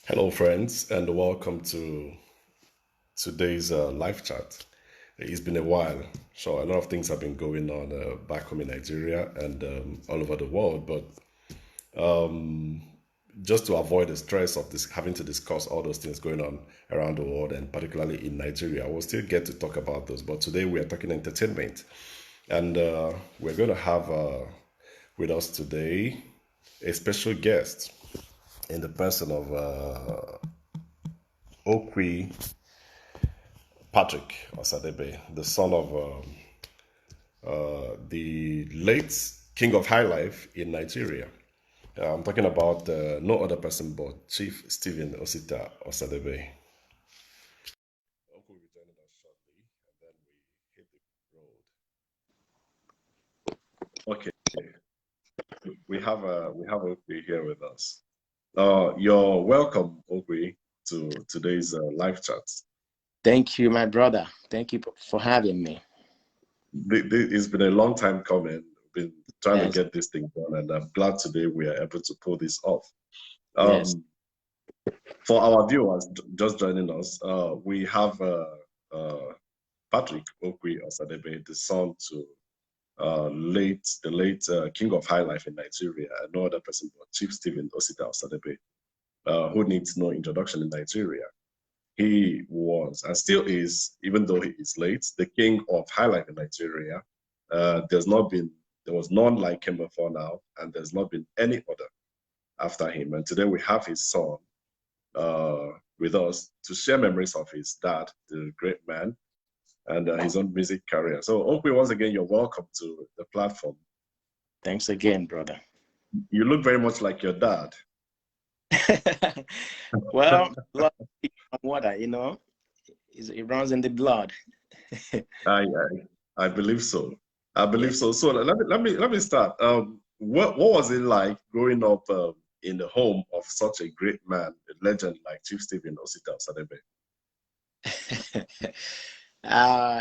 Hello, friends, and welcome to today's live chat. It's been a while, so a lot of things have been going on back home in Nigeria and all over the world. But just to avoid the stress of this, having to discuss all those things going on around the world and particularly in Nigeria, we'll still get to talk about those. But today we are talking entertainment, and we're going to have with us today a special guest in the person of Okwy Patrick Osadebe, the son of the late king of Highlife in Nigeria. I'm talking about no other person but Chief Stephen Osita Osadebe. Uncle will be joining us shortly, and then we hit the road. Okay, we have Okwi here with us. You're welcome, Okwi, to today's live chat. Thank you, my brother. Thank you for having me. It's been a long time coming. We've been trying to Yes, get this thing done, and I'm glad today we are able to pull this off. yes. Um, for our viewers just joining us, we have Patrick Okwy Osadebe, the son to the late King of High Life in Nigeria, and no other person but Chief Stephen Osita Osadebe, who needs no introduction in Nigeria. He was and still is, even though he is late, the king of high life in Nigeria. There was none like him before now, and there's not been any other after him. And today we have his son with us to share memories of his dad, the great man, and his own music career. So, Okwi, once again, you're welcome to the platform. Thanks again, brother. You look very much like your dad. Well, blood and water, it runs in the blood. I, I believe so. I believe Yes. so. So let me start. What was it like growing up in the home of such a great man, a legend like Chief Stephen Osita Osadebe?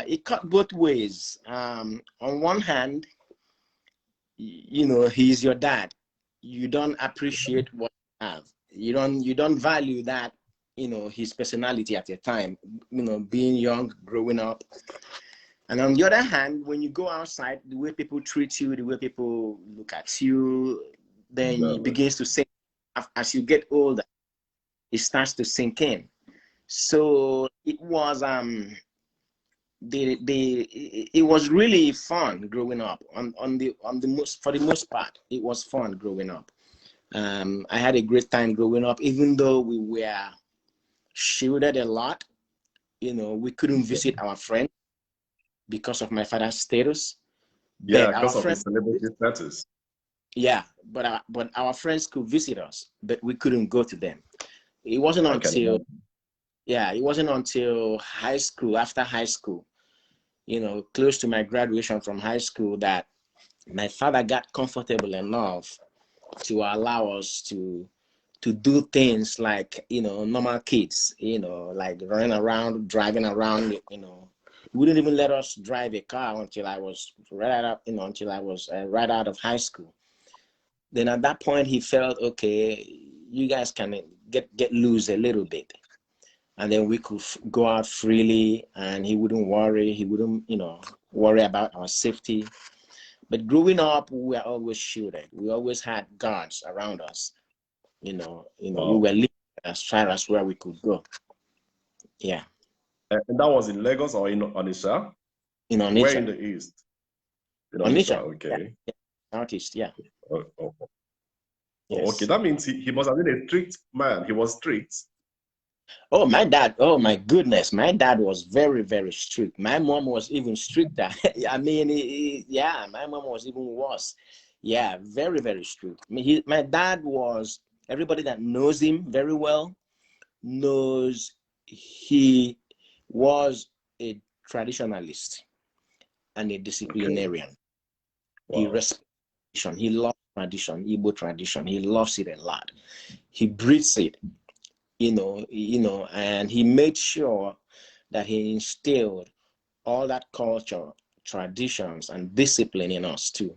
It cut both ways. On one hand, he's your dad. You don't appreciate what you have. You don't value that, his personality at the time, being young, growing up. And on the other hand, when you go outside, the way people treat you, the way people look at you, then it Exactly. begins to sink. As you get older, it starts to sink in. So it was it was really fun growing up. On the most for the most part, it was fun growing up. I had a great time growing up, even though we were shielded a lot. We couldn't visit our friends because of my father's status. Yeah, But our because of friends, his celebrity status. yeah, but our friends could visit us, but we couldn't go to them. It wasn't I can until imagine. yeah, it wasn't until high school, after high school, close to my graduation from high school, that my father got comfortable enough to allow us to do things like normal kids, like running around, driving around. He wouldn't even let us drive a car until I was right out of high school. Then at that point, he felt, okay, you guys can get loose a little bit, and then we could go out freely, and he wouldn't worry. He wouldn't, worry about our safety. But growing up, we were always shielded. We always had guards around us. We Wow. were limited as far as where we could go. Yeah, And that was in Lagos or in Onisha? Where in nature, the east? In on Onisha, nature. Yeah, okay. yeah. Artist. Yeah, Oh, oh, okay. yes. That means he must have been a strict man. He was strict. Oh, my dad. Oh, my goodness. My dad was very, very strict. My mom was even stricter. I mean, yeah, my mom was even worse. Yeah, very, very strict. I mean, my dad was, everybody that knows him very well knows he was a traditionalist and a Okay. disciplinarian. He Wow. respects tradition. He loves tradition, Igbo tradition. He loves it a lot. He breathes it, and he made sure that he instilled all that culture, traditions, and discipline in us too.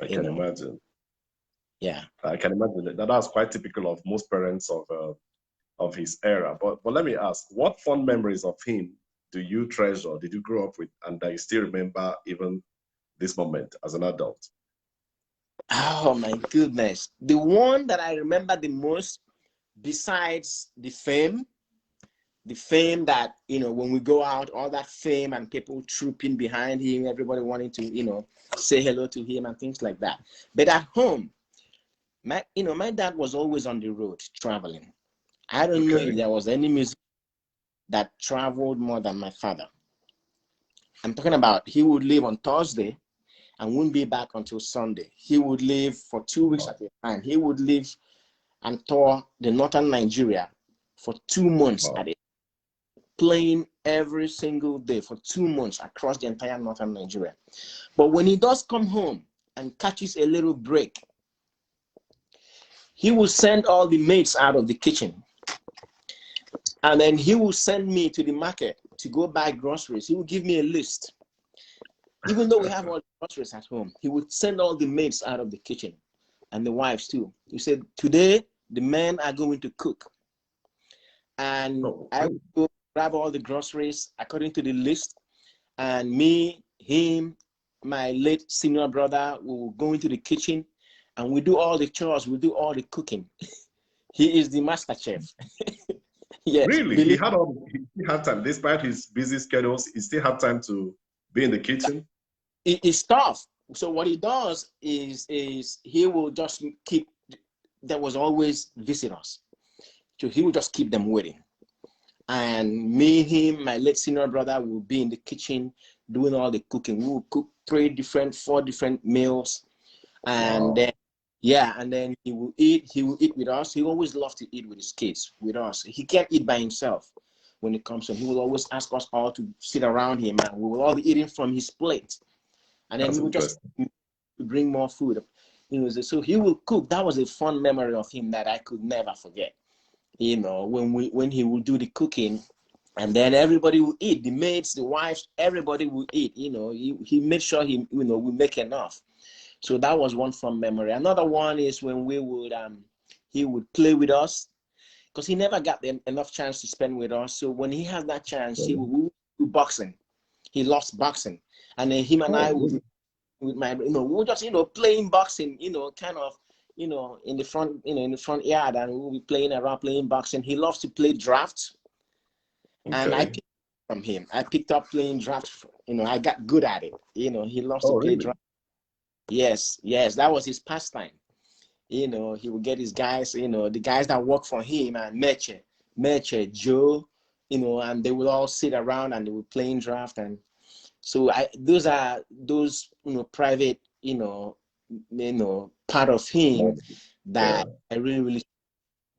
I You can know, imagine. yeah, I can imagine that. That's quite typical of most parents of of his era. But let me ask, what fond memories of him do you treasure, did you grow up with, and that you still remember even this moment as an adult? Oh my goodness. The one that I remember the most, besides the fame that, you know, when we go out, all that fame and people trooping behind him, everybody wanting to, you know, say hello to him and things like that. But at home, my dad was always on the road traveling. I don't know if there was any music that traveled more than my father. I'm talking about he would leave on Thursday and wouldn't be back until Sunday. He would leave for 2 weeks at a time. He would leave and tour the northern Nigeria for 2 months at a time, playing every single day for 2 months across the entire northern Nigeria. But when he does come home and catches a little break, he will send all the maids out of the kitchen. And then he will send me to the market to go buy groceries. He will give me a list. Even though we have all the groceries at home, he would send all the maids out of the kitchen and the wives too. He said, today, the men are going to cook. And I will go grab all the groceries according to the list. And me, him, my late senior brother, we will go into the kitchen and we do all the chores, we do all the cooking. He is the master chef. Yes, Really? He had time, despite his busy schedules, he still had time to be in the kitchen? It's tough. So what he does is he will just keep, there was always visitors. So he will just keep them waiting. And me, him, my late senior brother will be in the kitchen doing all the cooking. We will cook 4 different meals. And then, yeah, and then he will eat with us. He always loves to eat with his kids, with us. He can't eat by himself when it comes to him. He will always ask us all to sit around him and we will all be eating from his plate. And then he will just bring more food. You know, so he will cook. That was a fun memory of him that I could never forget. You know, when he would do the cooking, and then everybody will eat. The maids, the wives, everybody will eat. You know, he made sure we make enough. So that was one fun memory. Another one is when we would he would play with us, because he never got enough chance to spend with us. So when he has that chance, he would do boxing. He loves boxing, and then him and I would, with my, we were just, playing boxing, kind of, in the front yard, and we'll be playing around, playing boxing. He loves to play drafts, and I picked up from him. I picked up playing drafts. I got good at it. He loves to play drafts. Yes, that was his pastime. He would get his guys, the guys that work for him, and Meche, Joe, and they would all sit around and they would playing draft. And so those are private, part of him that I really,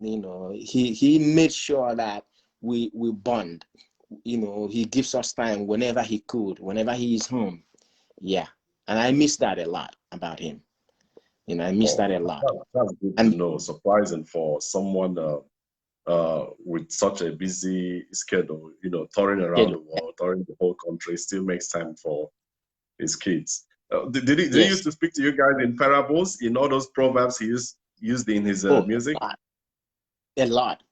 he made sure that we bond. He gives us time whenever he could, whenever he is home. Yeah. And I miss that a lot about him. I miss that a lot. That's good to know. Surprising for someone with such a busy schedule, touring around the world, touring the whole country, still makes time for his kids. Did he used to speak to you guys in parables, in all those proverbs he used in his music? A lot.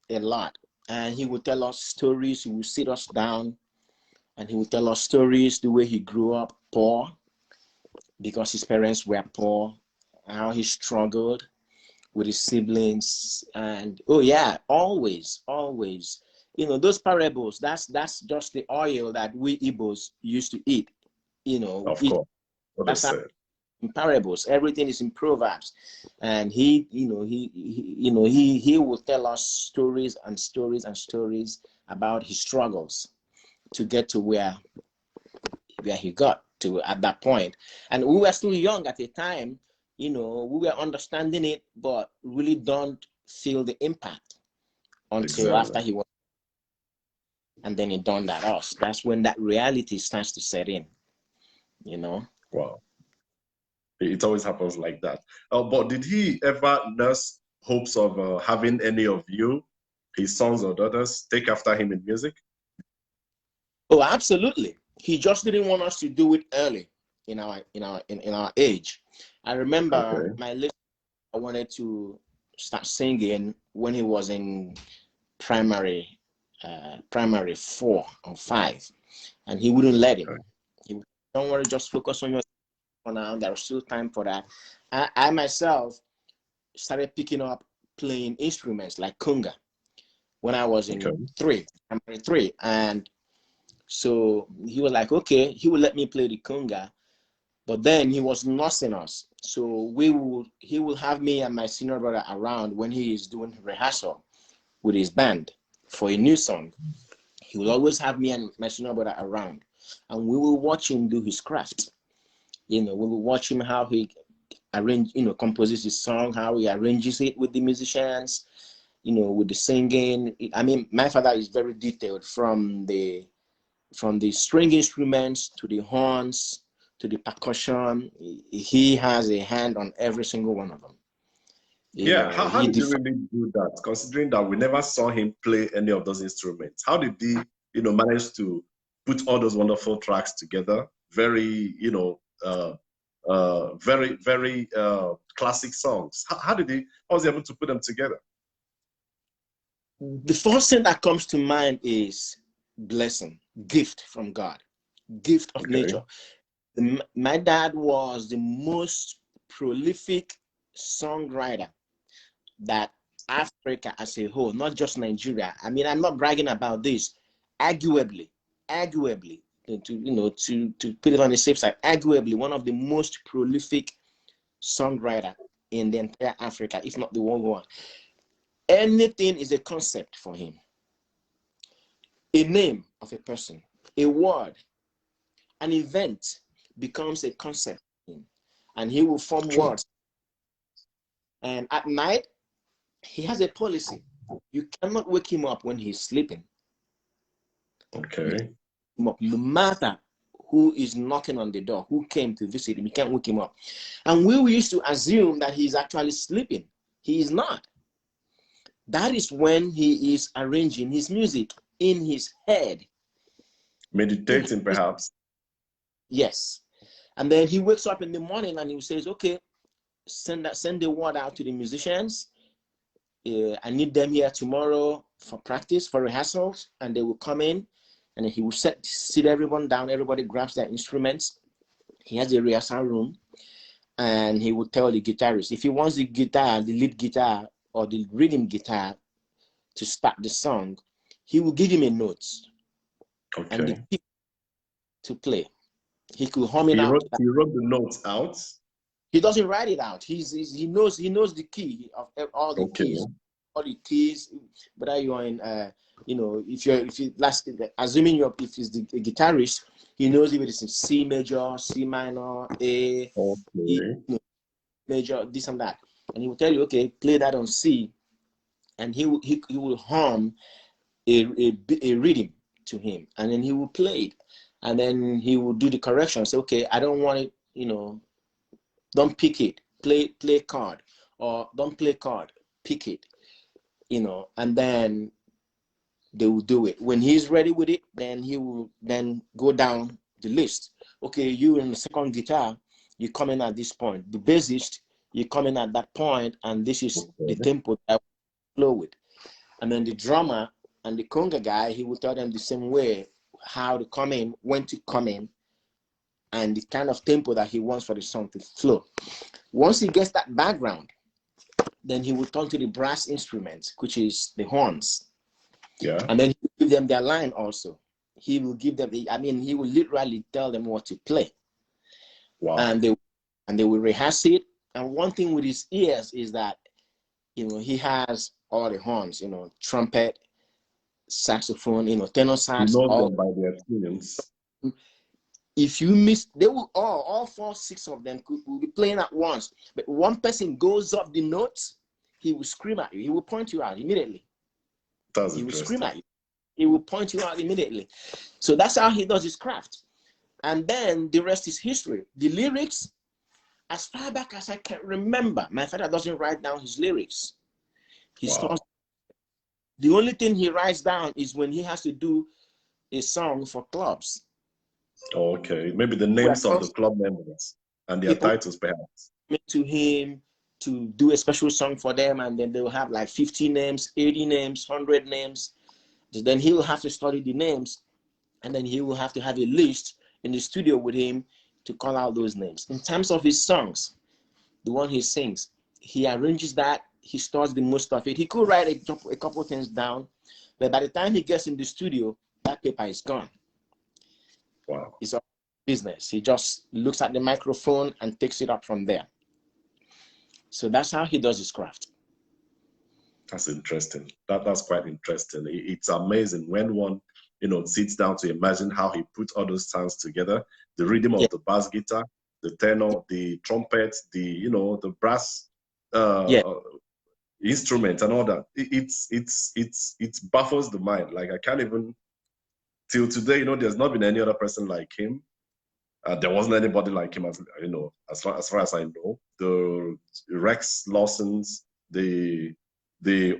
And he would tell us stories. He would sit us down and he would tell us stories, the way he grew up poor because his parents were poor, how he struggled with his siblings. And always, those parables, that's just the oil that we Igbos used to eat. Of course. That's how, in parables, everything is in proverbs. And he will tell us stories and stories and stories about his struggles to get to where he got to at that point. And we were still young at the time. We were understanding it, but really don't feel the impact until after he was. And then it dawned at us. That's when that reality starts to set in, Wow. It always happens like that. But did he ever nurse hopes of having any of you, his sons or daughters, take after him in music? Oh, absolutely. He just didn't want us to do it early in our age. I remember my list. I wanted to start singing when he was in primary 4 or 5, and he wouldn't let him. Okay. He would, don't worry, just focus on your for now. There's still time for that. I myself started picking up playing instruments like conga when I was in primary 3, and so he was like, okay, he would let me play the conga, but then he was nursing us. So he will have me and my senior brother around when he is doing rehearsal with his band for a new song. He will always have me and my senior brother around, and we will watch him do his craft. We will watch him how he composes his song, how he arranges it with the musicians, with the singing. I mean, my father is very detailed from the string instruments to the horns to the percussion. He has a hand on every single one of them. How did he really do that? Considering that we never saw him play any of those instruments, how did he, manage to put all those wonderful tracks together? Very, very, very classic songs. How was he able to put them together? The first thing that comes to mind is blessing, gift from God, gift of nature. My dad was the most prolific songwriter that Africa as a whole, not just Nigeria. I mean, I'm not bragging about this. Arguably, to put it on the safe side, arguably one of the most prolific songwriter in the entire Africa, if not the world one. Anything is a concept for him. A name of a person, a word, an event becomes a concept for him, and he will form words. And at night, he has a policy. You cannot wake him up when he's sleeping. Okay. No matter who is knocking on the door, who came to visit him, you can't wake him up. And we used to assume that he's actually sleeping. He is not. That is when he is arranging his music in his head. Meditating, perhaps. Yes. And then he wakes up in the morning and he says, okay, send the word out to the musicians. I need them here tomorrow for practice, for rehearsals, and they will come in, and then he will sit everyone down. Everybody grabs their instruments. He has a rehearsal room, and he will tell the guitarist if he wants the guitar, the lead guitar or the rhythm guitar to start the song, he will give him a note and the key to play. He could hum it out. He wrote the notes out. He doesn't write it out. He knows the key of all the keys, all the keys. Whether you're in, if you last assuming if he's the guitarist, he knows if it's in C major, C minor, A, E major, this and that, and he will tell you, okay, play that on C, and he will hum a rhythm to him, and then he will play it, and then he will do the corrections. Say, okay, I don't want it, don't pick it, play chord, or don't play chord, pick it, and then they will do it. When he's ready with it, then he will then go down the list. Okay, you in the second guitar, you come in at this point. The bassist, you come in at that point, and this is the tempo that I flow with. And then the drummer and the conga guy, he will tell them the same way how to come in, when to come in, and the kind of tempo that he wants for the song to flow. Once he gets that background, then he will turn to the brass instruments, which is the horns. Yeah. And then he will give them their line also. He will give them, he will literally tell them what to play. Wow. And they will rehearse it. And one thing with his ears is that, he has all the horns, trumpet, saxophone, tenor sax. He knows them by their experience. If you miss, they will all 4, 6 of them will be playing at once. But one person goes up the notes, he will scream at you. He will point you out immediately. He will scream at you. He will point you out immediately. So that's how he does his craft. And then the rest is history. The lyrics, as far back as I can remember, my father doesn't write down his lyrics. The only thing he writes down is when he has to do a song for clubs. Okay, maybe the names of the club members and their titles, perhaps. To him, to do a special song for them, and then they'll have like 50 names, 80 names, 100 names. Then he will have to study the names, and then he will have to have a list in the studio with him to call out those names. In terms of his songs, the one he sings, he arranges that, he stores the most of it. He could write a couple things down, but by the time he gets in the studio, that paper is gone. Wow. It's all business. He just looks at the microphone and takes it up from there. So that's how he does his craft. That's interesting. That's quite interesting. It's amazing when one, sits down to imagine how he put all those sounds together, the rhythm of the bass guitar, the tenor, the trumpet, the brass instrument and all that. It baffles the mind. Like, I can't even, till today, there's not been any other person like him. There wasn't anybody like him, as far as I know. The Rex Lawsons, the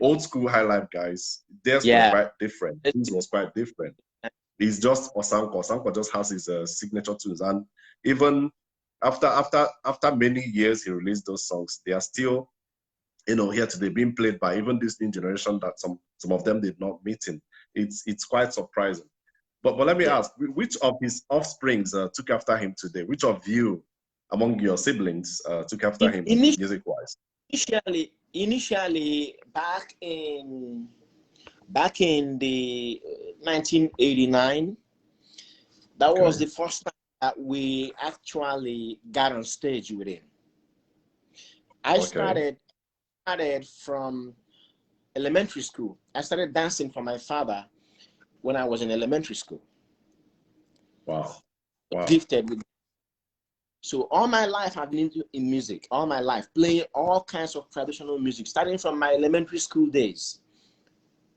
old school Highlife guys, theirs was quite different. His was quite different. It's just Osanko. Osanko just has his signature tunes, and even after many years he released those songs, they are still, here today being played by even this new generation that some of them did not meet him. It's quite surprising. But let me ask, which of his offsprings took after him today? Which of you, among your siblings, took after him music-wise? Initially, back in the 1989, that was the first time that we actually got on stage with him. I started from elementary school. I started dancing for my father when I was in elementary school. Wow. Gifted with. So all my life I've been in music, all my life, playing all kinds of traditional music, starting from my elementary school days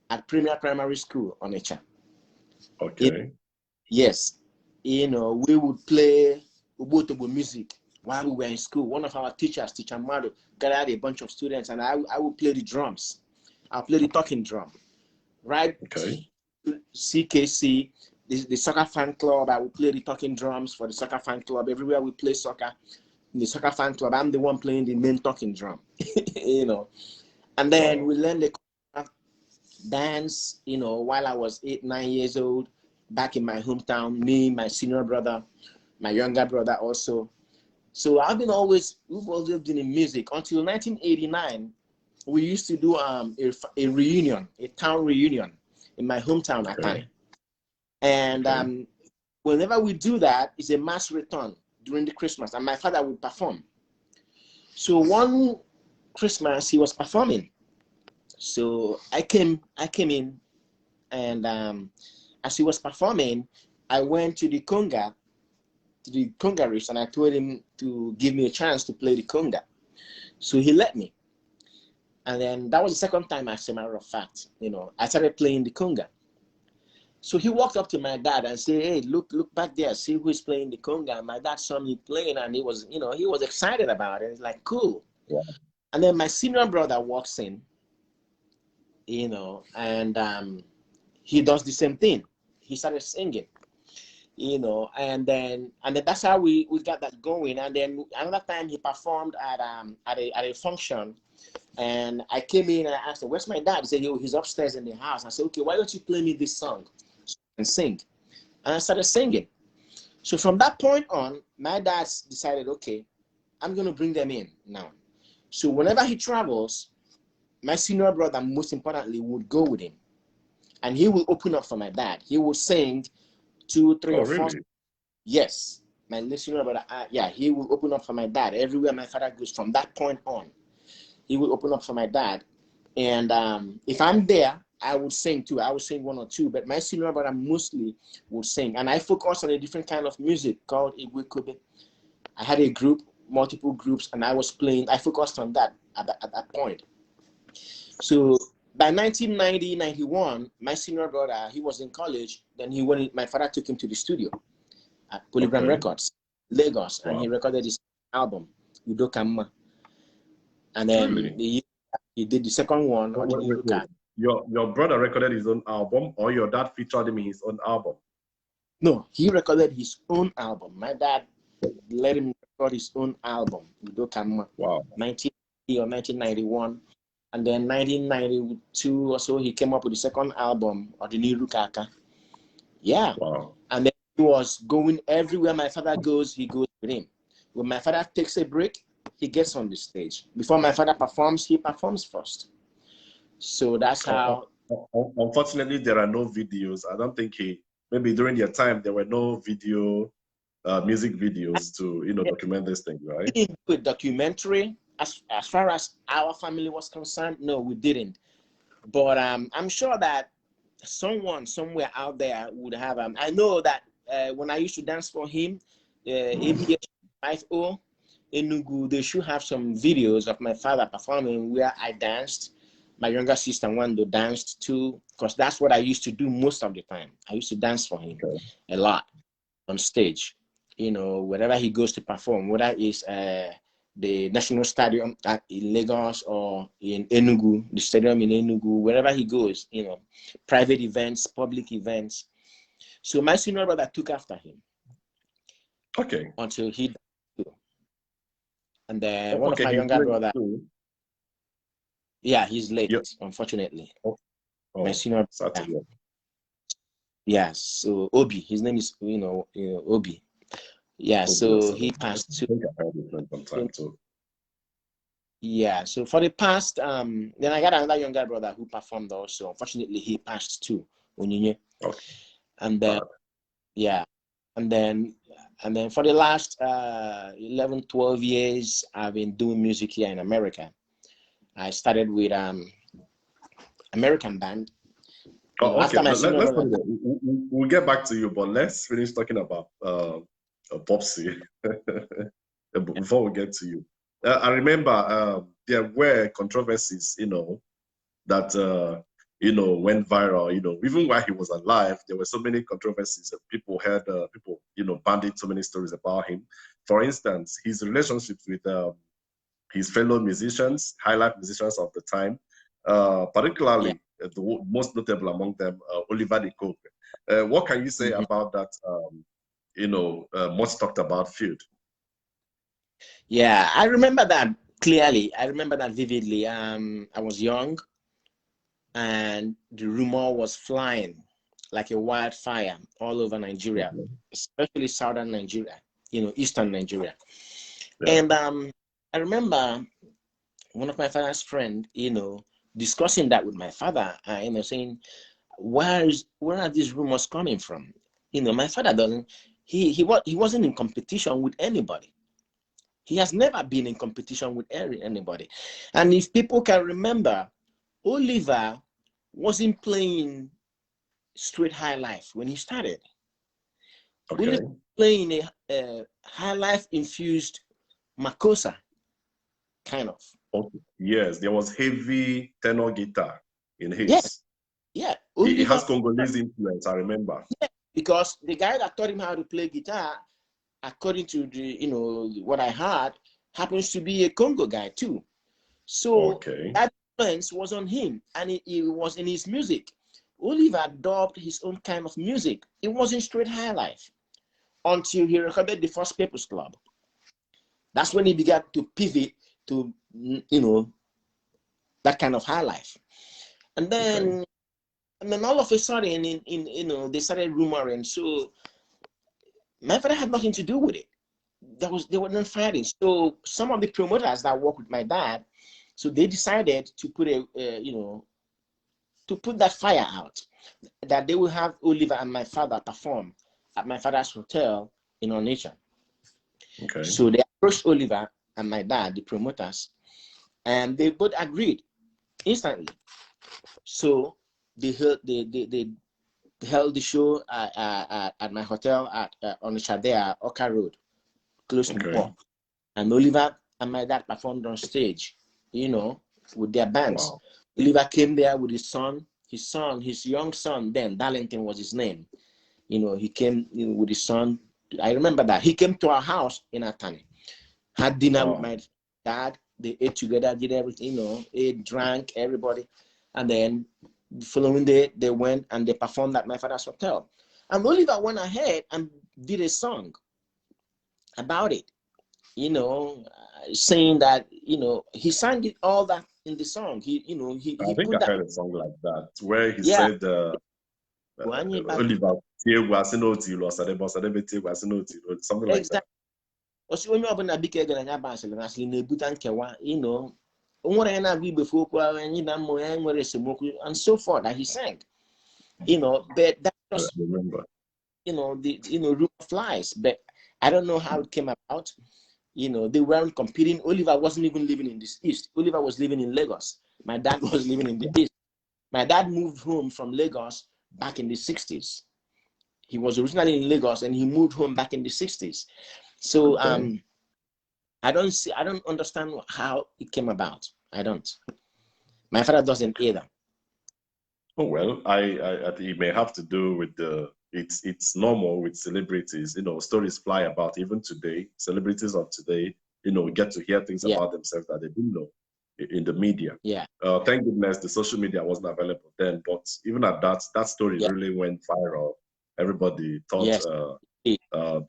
at Premier Primary School on Echa. Okay. Yes. We would play Ubotobo music while we were in school. One of our teachers, Teacher Mado, gathered a bunch of students, and I would play the drums. I'll play the talking drum. Right? Okay. CKC, the soccer fan club, I will play the talking drums for the soccer fan club. Everywhere we play soccer, in the soccer fan club, I'm the one playing the main talking drum, And then we learned the dance, while I was 8, 9 years old, back in my hometown, me, my senior brother, my younger brother also. So we've always been in music until 1989. We used to do a reunion, a town reunion in my hometown, Atani. And whenever we do that, it's a mass return during the Christmas, and my father would perform. So one Christmas he was performing. So I came in, and as he was performing, I went to the conga riffs, and I told him to give me a chance to play the conga. So he let me. And then that was the second time, as a matter of fact, I started playing the conga. So he walked up to my dad and said, "Hey, look back there, see who is playing the conga." And my dad saw me playing, and he was excited about it. It's like, cool. Yeah. And then my senior brother walks in, and he does the same thing. He started singing, and then that's how we got that going. And then another time he performed at a function. And I came in and I asked him, "Where's my dad?" He said, "He's upstairs in the house." I said, "Okay, why don't you play me this song and sing?" And I started singing. So from that point on, my dad decided, okay, I'm going to bring them in now. So whenever he travels, my senior brother, most importantly, would go with him. And he will open up for my dad. He will sing 2, 3, or 4. Really? Yes. My senior brother, he will open up for my dad. Everywhere my father goes from that point on, he will open up for my dad. And if I'm there, I would sing too. I would sing 1 or 2, but my senior brother mostly would sing. And I focused on a different kind of music called Igwe. I had a group, multiple groups, and I was playing. I focused on that at that point. So by 1990, 91, my senior brother, he was in college. Then my father took him to the studio at Polygram Records, Lagos, and he recorded his album, Udo Kama. And then he did the second one. Your brother recorded his own album, or your dad featured him in his own album? No, he recorded his own album. My dad let him record his own album, Udo Kama. Wow. 1990. or 1991. And then 1992 or so, he came up with the second album, Ordinary Kaka. Yeah. Wow. And then he was going everywhere my father goes, he goes with him. When my father takes a break, he gets on the stage. Before my father performs, he performs first. So that's how. Unfortunately, there are no videos. I don't think maybe during your time, there were no music videos to, document this thing, right? We didn't do a documentary. As far as our family was concerned, no, we didn't. But I'm sure that someone somewhere out there would have. I know that when I used to dance for him, ABS 50 Enugu, they should have some videos of my father performing where I danced. My younger sister Wando danced too, because that's what I used to do most of the time. I used to dance for him a lot on stage. Wherever he goes to perform, whether it's the National Stadium in Lagos or in Enugu, the stadium in Enugu, wherever he goes, private events, public events. So my senior brother took after him. Okay. Until he died. And then one of my younger brother, yeah, he's late, unfortunately. My senior brother. Yes, so Obi, his name is, Obi. Yeah, so he passed too. Yeah, so for the past, then I got another younger brother who performed also. Unfortunately, he passed too, Onyinye. Okay. And then, yeah, and then for the last 11, 12 years, I've been doing music here in America. I started with American band. Okay, after my we'll get back to you, but let's finish talking about Popsy before we get to you. I remember there were controversies, that went viral. Even while he was alive, there were so many controversies. People heard people, bandied so many stories about him. For instance, his relationships with his fellow musicians, Highlife musicians of the time, particularly the most notable among them, Oliver de Coke. What can you say about that, much talked about feud? Yeah, I remember that clearly. I remember that vividly. I was young and the rumor was flying like a wildfire all over Nigeria, especially southern Nigeria, eastern Nigeria. Yeah. And I remember one of my father's friend, discussing that with my father, saying, where are these rumors coming from? My father doesn't, he wasn't in competition with anybody. He has never been in competition with anybody. And if people can remember, Oliver wasn't playing straight high life when he started. Okay. Oliver was playing a high life infused makossa, kind of. Okay. Yes, there was heavy tenor guitar in his. Yes. Yeah. He has Congolese influence, I remember. Yeah, because the guy that taught him how to play guitar, according to the, what I heard, happens to be a Congo guy too. So that influence was on him, and it was in his music. Oliver dubbed his own kind of music. It wasn't straight high life until he recorded the first People's Club. That's when he began to pivot to, that kind of high life. And then, all of a sudden, they started rumoring. So my father had nothing to do with it. They were not fighting. So some of the promoters that work with my dad, so they decided to put to put that fire out, that they will have Oliver and my father perform at my father's hotel in Onitsha. Okay. So they approached Oliver and my dad, the promoters, and they both agreed instantly. So they held the show at my hotel at Onitsha there, Oka Road, close to the port. And Oliver and my dad performed on stage, with their bands. Wow. Oliver came there with his young son, then Darlington was his name. He came with his son. I remember that. He came to our house in Atani, had dinner with my dad. They ate together, did everything, ate, drank, everybody. And then the following day, they went and they performed at my father's hotel. And Oliver went ahead and did a song about it. saying that, he sang it all that in the song. He I think put I that. heard a song like that where he Yeah. said, Oliver, something like that. Exactly. Onye ọbụla biko egara anya basịrị na asịrị na-ebute nkewa, nwere ya na-agụ igbefu okwu ahụ, anyị na mmụ ya nwere esemokwu and so forth that he sang. But that just, the room of lies. But I don't know how it came about. They weren't competing. Oliver wasn't even living in the East. Oliver was living in Lagos. My dad was living in the East. My dad moved home from Lagos back in the 60s. He was originally in Lagos and he moved home back in the 60s. So I don't understand how it came about. I don't. My father doesn't either. Oh well, it may have to do with it's normal with celebrities. Stories fly about even today. Celebrities of today, get to hear things about themselves that they didn't know in the media. Yeah. Thank goodness the social media wasn't available then, but even at that story really went viral. Everybody thought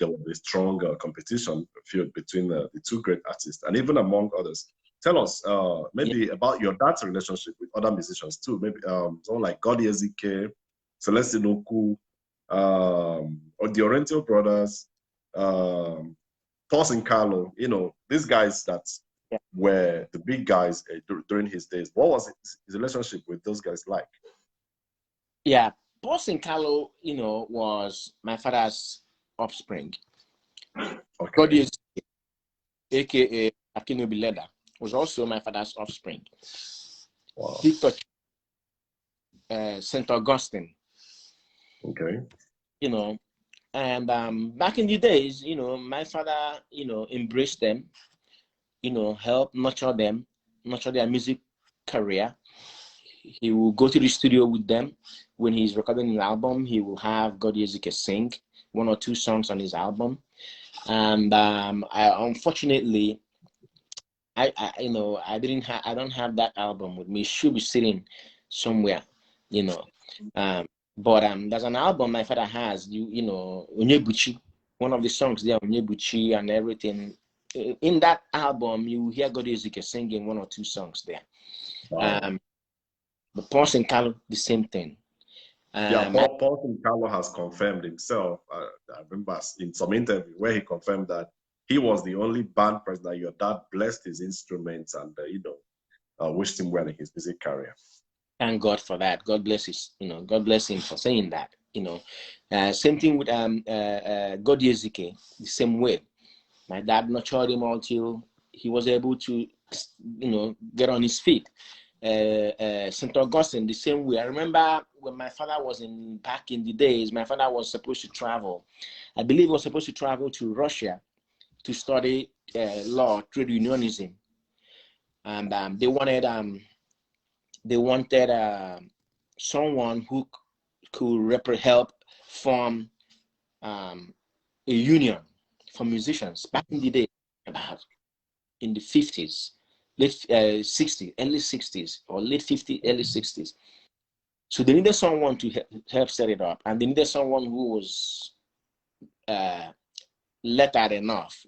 there was a strong competition field between the two great artists, and even among others. Tell us maybe about your dad's relationship with other musicians too. Maybe someone like God Ezike, Celestine Oku, or the Oriental Brothers, Thorson Carlo. These guys that were the big guys during his days. What was his relationship with those guys like? Yeah, Thorson Carlo, was my father's offspring. Okay. God Ezike, aka Akinobi Leather, was also my father's offspring. Wow. Victor, St. Augustine. Okay. And back in the days, my father, embraced them, helped nurture their music career. He will go to the studio with them. When he's recording an album, he will have God Ezike sing 1 or 2 songs on his album. And unfortunately, I don't have that album with me. It should be sitting somewhere, but there's an album my father has, Onyebuchi, one of the songs there, Onyebuchi and everything. In that album, you hear God Ezike singing 1 or 2 songs there. Wow. But Paul Carlo, the same thing. Paul Carlo has confirmed himself. I remember in some interview where he confirmed that he was the only band president that your dad blessed his instruments and wished him well in his music career. Thank God for that. God bless God bless him for saying that. Same thing with God Ezike, the same way. My dad nurtured him until he was able to, get on his feet. St. Augustine, the same way. I remember when my father was back in the days, my father was supposed to travel. I believe he was supposed to travel to Russia to study law, trade unionism, and they wanted someone who could help form a union for musicians back in the day, about in the 50s, late 60s, early 60s, or late 50s, early 60s. So they needed someone to help set it up, and they needed someone who was lettered enough,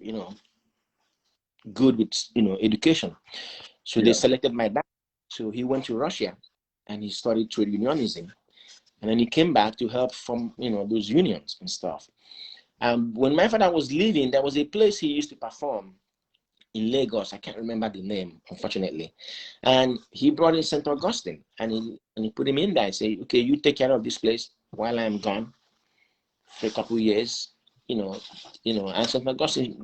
good with education. So they selected my dad. So he went to Russia and he studied trade unionism, and then he came back to help form those unions and stuff. When my father was leaving, there was a place he used to perform in Lagos. I can't remember the name, unfortunately. And he brought in St. Augustine, and he put him in there and said, okay, you take care of this place while I'm gone for a couple of years. And St. Augustine,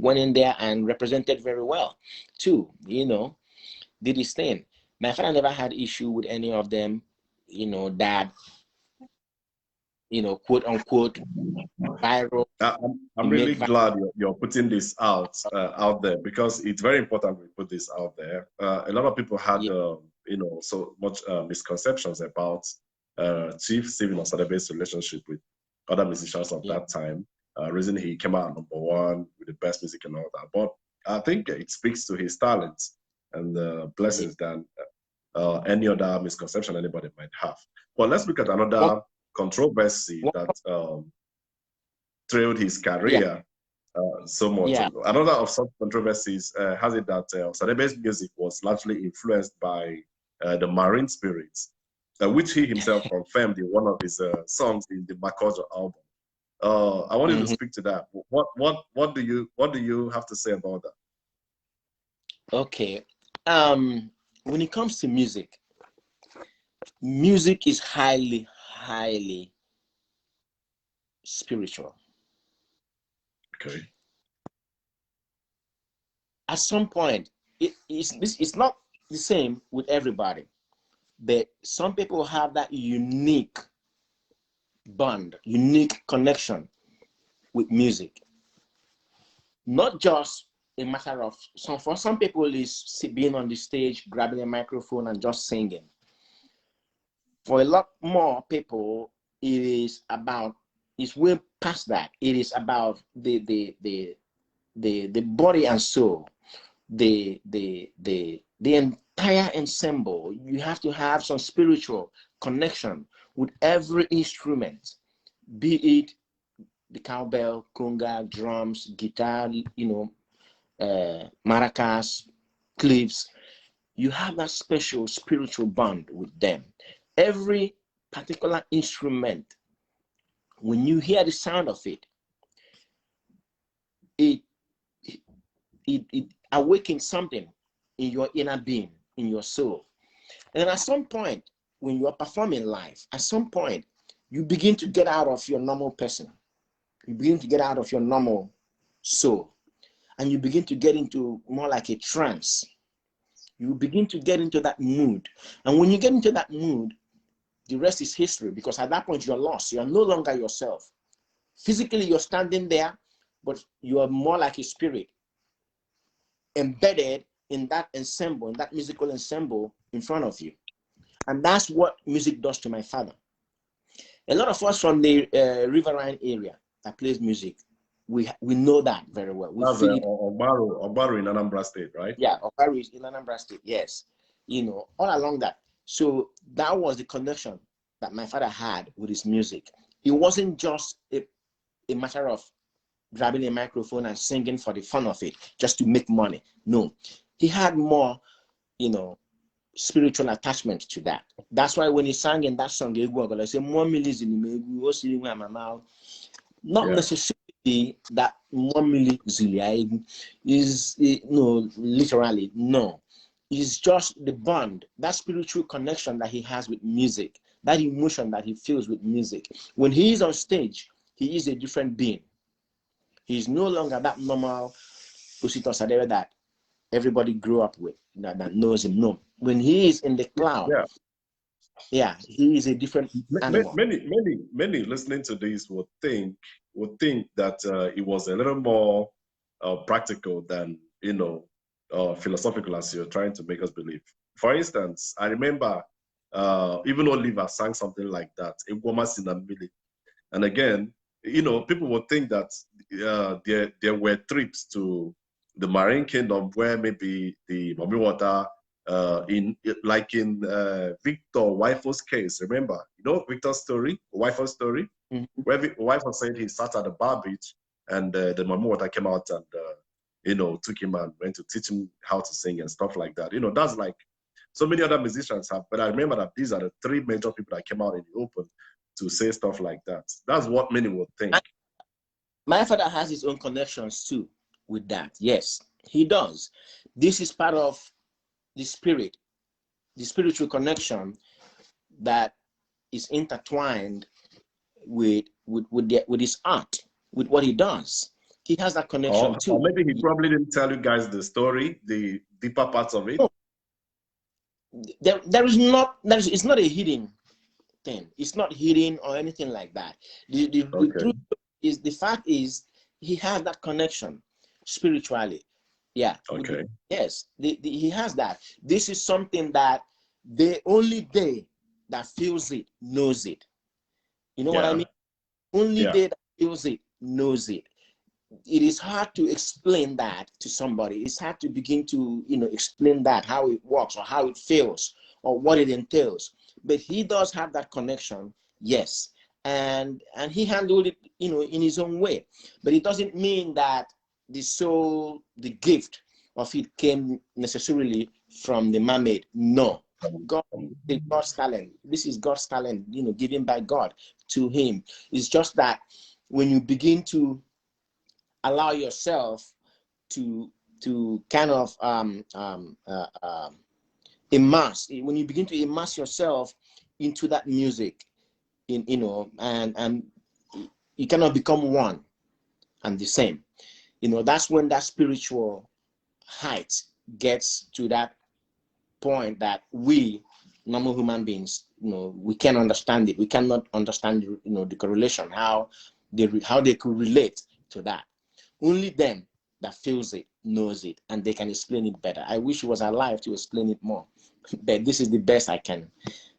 went in there and represented very well too, did his thing. My father never had issue with any of them, that, quote unquote, viral. I'm really glad you're putting this out there, because it's very important we put this out there. A lot of people had so much misconceptions about Chief Stephen Osadebe's relationship with other musicians of that time. Reason he came out #1 with the best music and all that, but I think it speaks to his talents and blessings than any other misconception anybody might have. But let's look at another controversy that trailed his career. so much. Yeah. Another of such controversies has it that Osadebe's music was largely influenced by the marine spirits, which he himself confirmed in one of his songs in the Makoto album. I wanted to speak to that. What do you have to say about that? Okay. When it comes to music, music is highly, highly spiritual. Okay. At some point, it's not the same with everybody, but some people have that unique bond, unique connection with music. Not just a matter of for some people is being on the stage, grabbing a microphone and just singing. For a lot more people, it's way past that. It is about the body and soul, the entire ensemble. You have to have some spiritual connection with every instrument, be it the cowbell, conga, drums, guitar, maracas, clips. You have that special spiritual bond with them. Every particular instrument, when you hear the sound of it, it awakens something in your inner being, in your soul. And then at some point, when you are performing live, at some point, you begin to get out of your normal person. You begin to get out of your normal soul. And you begin to get into more like a trance. You begin to get into that mood. And when you get into that mood, the rest is history, because at that point, you're lost. You're no longer yourself. Physically, you're standing there, but you are more like a spirit embedded in that ensemble, in that musical ensemble in front of you. And that's what music does to my father. A lot of us from the riverine area that plays music, we know that very well. We That's feel it. Obaru in Anambra State, right? Yeah, Okwy is in Anambra State, yes. All along that. So that was the connection that my father had with his music. It wasn't just a matter of grabbing a microphone and singing for the fun of it, just to make money. No, he had more, spiritual attachment to that. That's why when he sang in that song, I say, not necessarily that is literally, no. It's just the bond, that spiritual connection that he has with music, that emotion that he feels with music. When he is on stage, he is a different being. He's no longer that normal Osita Osadebe that everybody grew up with, that knows him. No. When he is in the cloud, he is a different animal. Many listening to this would think that it was a little more practical than philosophical, as you're trying to make us believe. For instance, I remember even Oliver sang something like that, and again, people would think that there were trips to the Marine Kingdom where maybe the Mommy Water, in Victor Waifo's case, remember, Victor's story, Waifo's story, where Waifo said he sat at the bar beach and the Mommy Water came out and, took him and went to teach him how to sing and stuff like that. That's like so many other musicians have, but I remember that these are the three major people that came out in the open to say stuff like that. That's what many would think. My father has his own connections too with that. Yes, he does. This is part of the spirit, the spiritual connection that is intertwined with his art, with what he does. He has that connection too. Or maybe he probably didn't tell you guys the story, the deeper parts of it. No. It's not a hidden thing. It's not hidden or anything like that. The truth is, the fact is, he has that connection spiritually. Yeah. Okay. Yes, he has that. This is something that only they that feels it knows it. You know what I mean? Only they that feels it knows it. It is hard to explain that to somebody. It's hard to begin to explain that, how it works or how it feels or what it entails. But he does have that connection, yes, and he handled it in his own way. But it doesn't mean that the gift of it came necessarily from the mermaid. No. God's talent. This is God's talent, you know, given by God to him. It's just that when you begin to allow yourself to kind of immerse, when you begin to immerse yourself into that music, you know, and you cannot become one and the same. You know, that's when that spiritual height gets to that point that we normal human beings, you know, we can't understand it. We cannot understand, you know, the correlation, how they could relate to that. Only them that feels it knows it, and they can explain it better. I wish he was alive to explain it more, but this is the best I can,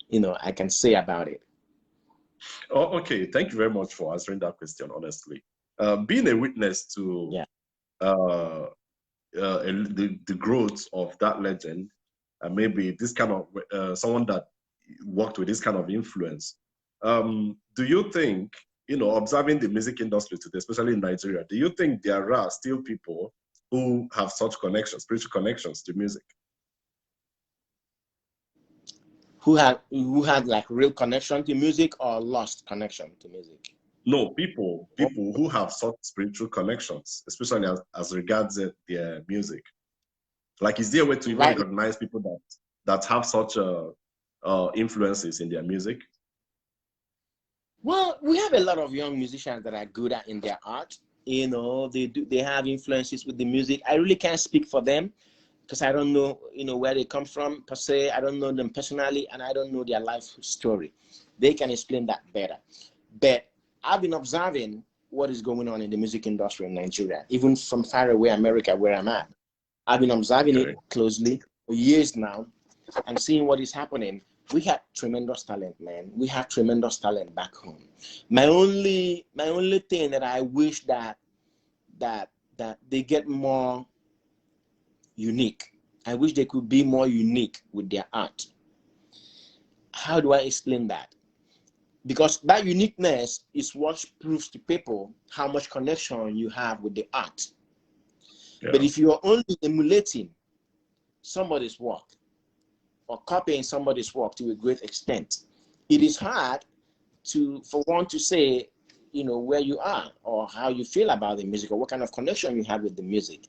you know, I can say about it. Oh, okay. Thank you very much for answering that question, honestly. Being a witness to the growth of that legend, and maybe this kind of someone that worked with this kind of influence, do you think, you know, observing the music industry today, especially in Nigeria, do you think there are still people who have such connections, spiritual connections to music? Who had like real connection to music or lost connection to music? No, people who have such spiritual connections, especially as regards their music. Like, is there a way to even recognize people that have such influences in their music? Well, we have a lot of young musicians that are good at in their art. You know, they have influences with the music. I really can't speak for them because I don't know, you know, where they come from per se. I don't know them personally, and I don't know their life story. They can explain that better. But I've been observing what is going on in the music industry in Nigeria, even from far away America, where I'm at. I've been observing it closely for years now and seeing what is happening. We have tremendous talent, man. We have tremendous talent back home. My only thing that I wish that they get more unique. I wish they could be more unique with their art. How do I explain that? Because that uniqueness is what proves to people how much connection you have with the art. Yeah. But if you are only emulating somebody's work or copying somebody's work to a great extent, it is hard for one to say, you know, where you are or how you feel about the music or what kind of connection you have with the music.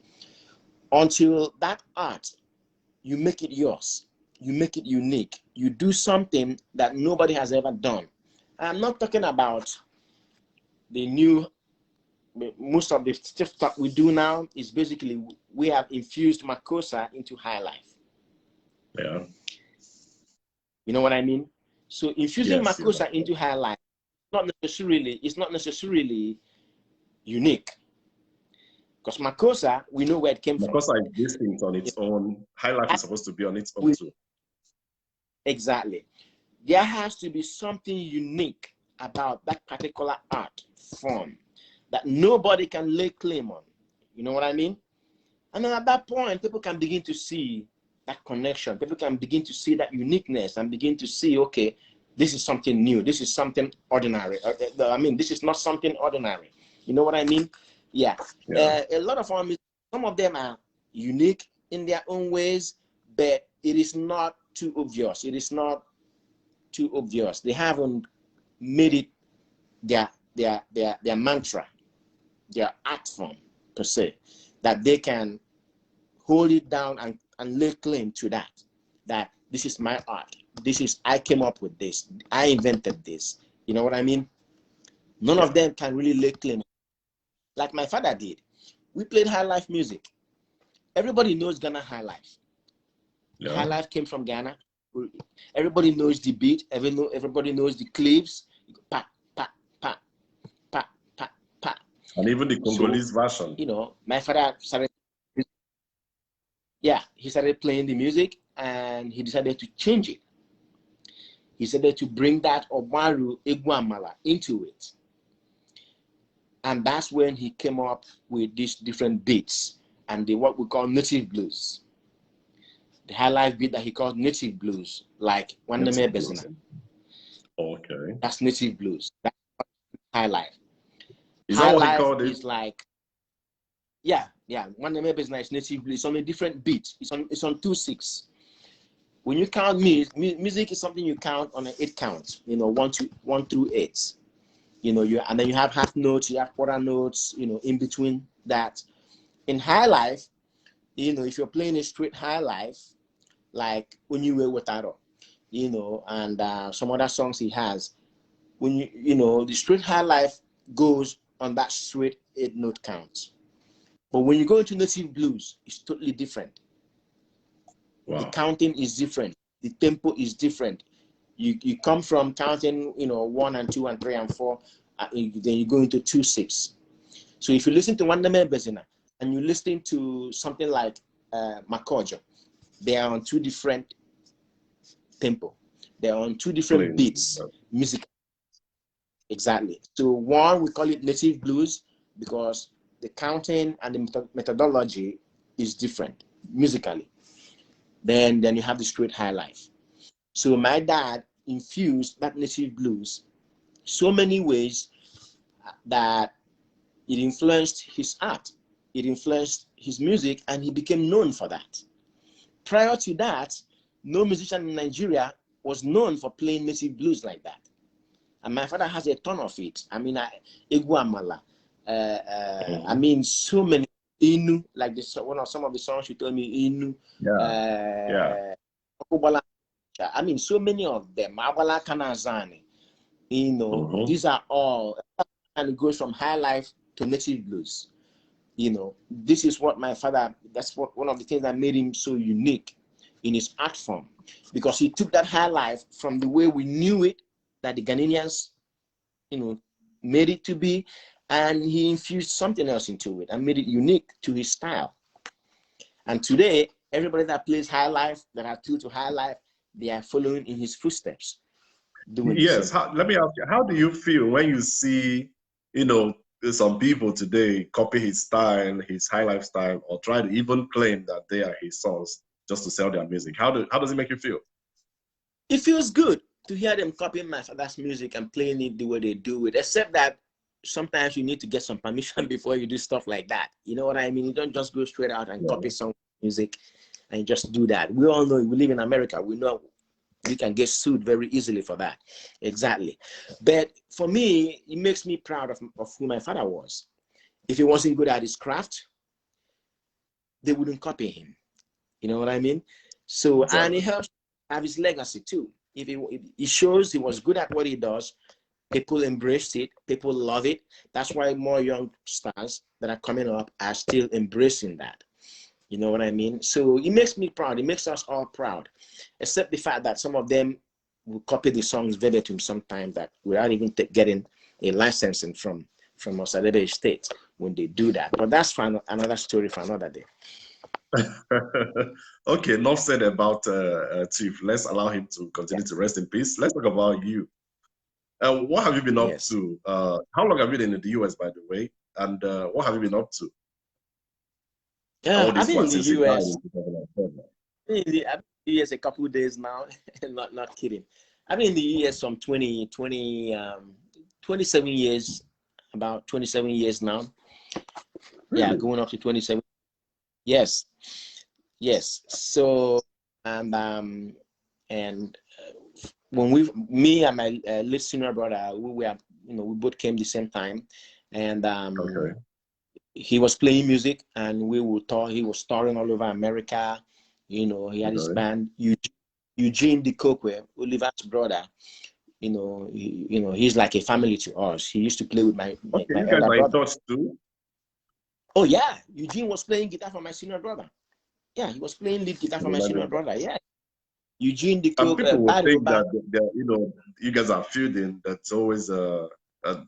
Until that art, you make it yours, you make it unique, you do something that nobody has ever done. I'm not talking about the new, most of the stuff that we do now is basically we have infused Makosa into Highlife. Yeah. You know what I mean? So infusing Makosa into Highlife, it's not necessarily unique. Because Makosa, we know where it came from. Makosa is distinct on its own. Highlife is supposed to be on its own too. Exactly. There has to be something unique about that particular art form that nobody can lay claim on. You know what I mean? And then at that point, people can begin to see that connection. People can begin to see that uniqueness and begin to see, okay, this is something new. This is something ordinary. I mean, this is not something ordinary. You know what I mean? Yeah. A lot of our music, some of them are unique in their own ways, but it is not too obvious. It is not too obvious. They haven't made it their mantra, their art form per se, that they can hold it down and lay claim to that this is my art. I came up with this. I invented this. You know what I mean? None of them can really lay claim. Like my father did. We played Highlife music. Everybody knows Ghana Highlife. Yeah. Highlife came from Ghana. Everybody knows the beat. Everybody knows the clips. Pa, pa, pa, pa, pa, pa. And even the Congolese version. You know, my father started. Yeah, he started playing the music and he decided to change it. He decided to bring that Omaru Egwamala into it. And that's when he came up with these different beats and what we call native blues. The Highlife beat that he called native blues, like Wandeme Bezina. Okay. That's native blues. That's Highlife. Is that what he called it? Is like, Yeah. One of is nice native blues. It's on a different beat. It's on 2/6. When you count music is something you count on an 8 count. 1 through 8. And then you have half notes, you have quarter notes. In between that. In high life, if you're playing a straight high life, like when you were with Aro, and some other songs he has, when the straight high life goes on that straight 8-note count. But when you go into native blues, it's totally different. Wow. The counting is different. The tempo is different. You come from counting, 1 and 2 and 3 and 4, then you go into 2/6. So if you listen to Wandame Bezina and you listen to something like Makojo, they are on 2 different tempo. They are on 2 different beats, music. Exactly. So one, we call it native blues because the counting and the methodology is different musically. Then you have the straight high life. So my dad infused that native blues so many ways that it influenced his art, it influenced his music, and he became known for that. Prior to that, no musician in Nigeria was known for playing native blues like that. And my father has a ton of it. I mean, Iguamala. I mean, so many. Inu, like this, some of the songs you told me, Inu. Yeah. I mean, so many of them. Mabala Kanazani. These are all, and it goes from high life to native blues. This is what my father, that's what one of the things that made him so unique in his art form, because he took that high life from the way we knew it, that the Ghanaians, made it to be, and he infused something else into it and made it unique to his style. And today, everybody that plays high life, that are true to high life, they are following in his footsteps. Yes. Let me ask you, how do you feel when you see, some people today copy his style, his high life style, or try to even claim that they are his songs just to sell their music? How does it make you feel? It feels good to hear them copying my father's music and playing it the way they do it, except that sometimes you need to get some permission before you do stuff like that. You know what I mean? You don't just go straight out and copy some music and just do that. We all know, we live in America. We know we can get sued very easily for that. Exactly. But for me, it makes me proud of who my father was. If he wasn't good at his craft, they wouldn't copy him. You know what I mean? So, exactly. And it helps have his legacy too. If it shows he was good at what he does, people embraced it, people love it. That's why more young stars that are coming up are still embracing that. You know what I mean? So it makes me proud. It makes us all proud, except the fact that some of them will copy the songs verbatim sometimes that without even getting a licensing from Osadebe State when they do that. But that's for another story for another day. Okay, enough said about Chief. Let's allow him to continue to rest in peace. Let's talk about you. What have you been up to? How long have you been in the US, by the way? And what have you been up to? I've been in the US. I've been in the US a couple of days now. not kidding. I've been in the US from 27 years, about 27 years now. Really? Yeah, going up to 27. Yes. So, and when me and my late senior brother, we were, we both came the same time, and he was playing music, and we would tour. He was touring all over America. He had his band, Eugene the Okwy, Oliver's brother. He's like a family to us. He used to play with my you guys are in touch too? Oh yeah, Eugene was playing guitar for my senior brother. Yeah, he was playing lead guitar for my senior brother. Yeah. Eugene the Okwy. People would think that you guys are feuding. That's always